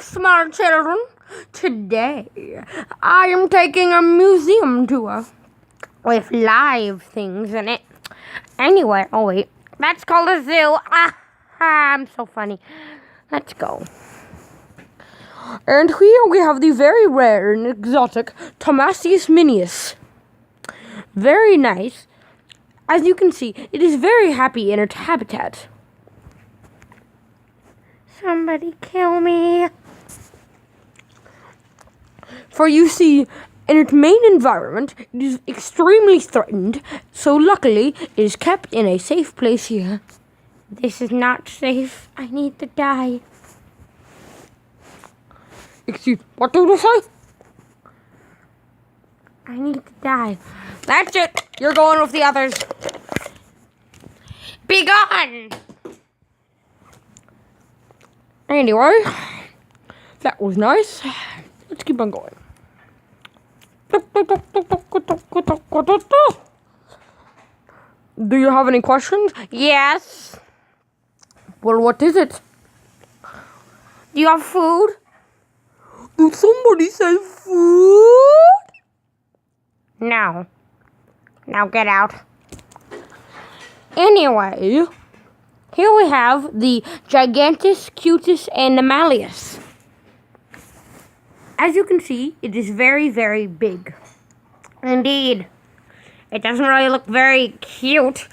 smart children. Today, I am taking a museum tour with live things in it. Anyway, oh wait, that's called a zoo. I'm so funny. Let's go. And here we have the very rare and exotic Thomasius minius. Very nice. As you can see, it is very happy in its habitat. Somebody kill me. For you see, in its main environment, it is extremely threatened, so luckily, it is kept in a safe place here. This is not safe. I need to die. Excuse, what did you say? I need to die. That's it. You're going with the others. Be gone! Anyway, that was nice. Let's keep on going. Do you have any questions? Yes. Well, what is it? Do you have food? Did somebody say food? No. Now get out. Anyway, here we have the Gigantus cutus animalius. As you can see, it is very, very big. Indeed. It doesn't really look very cute.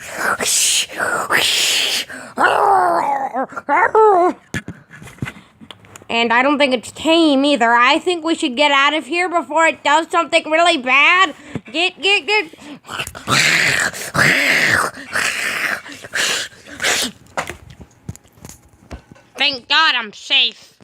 And I don't think it's tame either. I think we should get out of here before it does something really bad. Get. Thank God I'm safe.